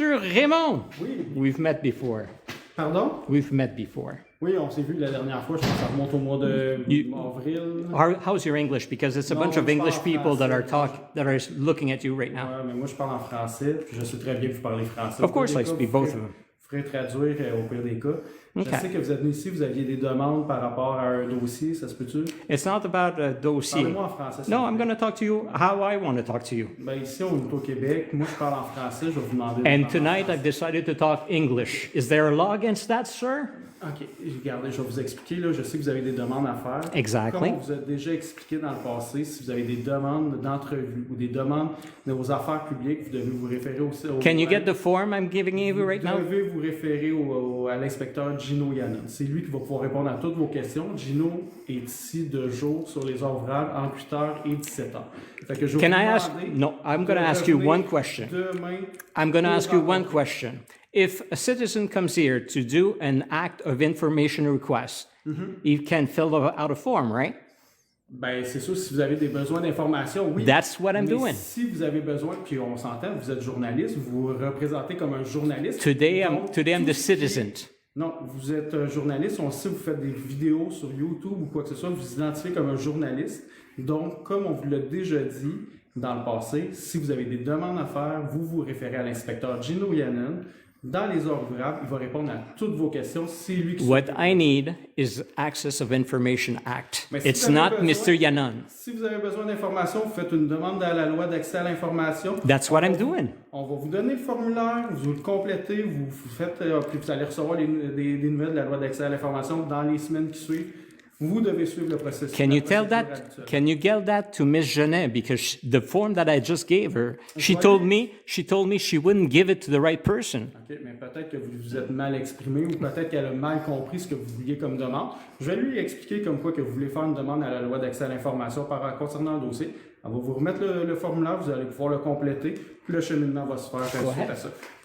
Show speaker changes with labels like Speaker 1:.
Speaker 1: Mr. Raymond.
Speaker 2: Oui.
Speaker 1: We've met before.
Speaker 2: Pardon?
Speaker 1: We've met before.
Speaker 2: Oui, on s'est vu la dernière fois, je pense que ça remonte au mois d'avril.
Speaker 1: How's your English? Because it's a bunch of
Speaker 2: je
Speaker 1: English
Speaker 2: parle
Speaker 1: people that
Speaker 2: français.
Speaker 1: are looking at you right now.
Speaker 2: Ouais, mais moi je parle en français, puis je sais très bien que vous parlez français.
Speaker 1: Of course,
Speaker 2: Au
Speaker 1: I
Speaker 2: pire des
Speaker 1: speak
Speaker 2: cas,
Speaker 1: both
Speaker 2: vous
Speaker 1: of them.
Speaker 2: ferez traduire au pire des cas.
Speaker 1: Okay.
Speaker 2: Je sais que vous êtes venu ici, vous aviez des demandes par rapport à un dossier, ça se peut-tu?
Speaker 1: It's not about a dossier.
Speaker 2: Parlez-moi en français.
Speaker 1: No, I'm going to talk to you how I want to talk to you.
Speaker 2: Ben, ici, on est au Québec. Moi, je parle en français. Je vais vous demander.
Speaker 1: And tonight I've decided to talk English. Is there a law against that, sir?
Speaker 2: OK. Regardez, je vais vous expliquer. Là, je sais que vous avez des demandes à faire.
Speaker 1: Exactly.
Speaker 2: Comme on vous a déjà expliqué dans le passé, si vous avez des demandes d'entrevue ou des demandes de vos affaires publiques, vous devez vous référer au.
Speaker 1: Can you get the form I'm giving you right now?
Speaker 2: Vous devez vous référer à l'inspecteur Gino Yannon. C'est lui qui va pouvoir répondre à toutes vos questions. Gino est ici de jour sur les heures ouvrables entre 8h et 17h. Fait que je vais
Speaker 1: Can
Speaker 2: vous
Speaker 1: I ask?
Speaker 2: demander
Speaker 1: No, I'm going to
Speaker 2: de
Speaker 1: ask you
Speaker 2: revenir
Speaker 1: one question.
Speaker 2: Demain.
Speaker 1: I'm going to
Speaker 2: pour
Speaker 1: ask you one
Speaker 2: rencontrer.
Speaker 1: question. If a citizen comes here to do an act of information request, he can fill out a form, right?
Speaker 2: Ben, c'est sûr, si vous avez des besoins d'informations, oui.
Speaker 1: That's what I'm
Speaker 2: Mais
Speaker 1: doing.
Speaker 2: si vous avez besoin, puis on s'entend, vous êtes journaliste, vous vous représentez comme un journaliste.
Speaker 1: Today
Speaker 2: Donc,
Speaker 1: I'm
Speaker 2: tout
Speaker 1: the
Speaker 2: ce qui est-
Speaker 1: citizen.
Speaker 2: Non, vous êtes un journaliste. On sait que vous faites des vidéos sur YouTube ou quoi que ce soit, vous vous identifiez comme un journaliste. Donc, comme on vous l'a déjà dit dans le passé, si vous avez des demandes à faire, vous vous référez à l'inspecteur Gino Yannon. Dans les heures ouvrables, il va répondre à toutes vos questions. C'est lui qui
Speaker 1: What I need is Access of Information Act.
Speaker 2: Mais si
Speaker 1: It's
Speaker 2: vous avez
Speaker 1: not
Speaker 2: besoin-
Speaker 1: Mr. Yannon.
Speaker 2: Si vous avez besoin d'informations, vous faites une demande à la loi d'accès à l'information.
Speaker 1: That's what I'm doing.
Speaker 2: On va vous donner le formulaire, vous le complétez, vous faites, puis vous allez recevoir des nouvelles de la loi d'accès à l'information dans les semaines qui suivent. Vous devez suivre le processus.
Speaker 1: Can
Speaker 2: la
Speaker 1: you tell
Speaker 2: procédure
Speaker 1: that?
Speaker 2: habituelle.
Speaker 1: Can you get that to Miss Genet? Because the form that I just gave her, she told me she wouldn't give it to the right person.
Speaker 2: OK, mais peut-être que vous vous êtes mal exprimé ou peut-être qu'elle a mal compris ce que vous vouliez comme demande. Je vais lui expliquer comme quoi que vous voulez faire une demande à la loi d'accès à l'information concernant le dossier. Elle va vous remettre le formulaire, vous allez pouvoir le compléter, puis le cheminement va se faire suite à ça.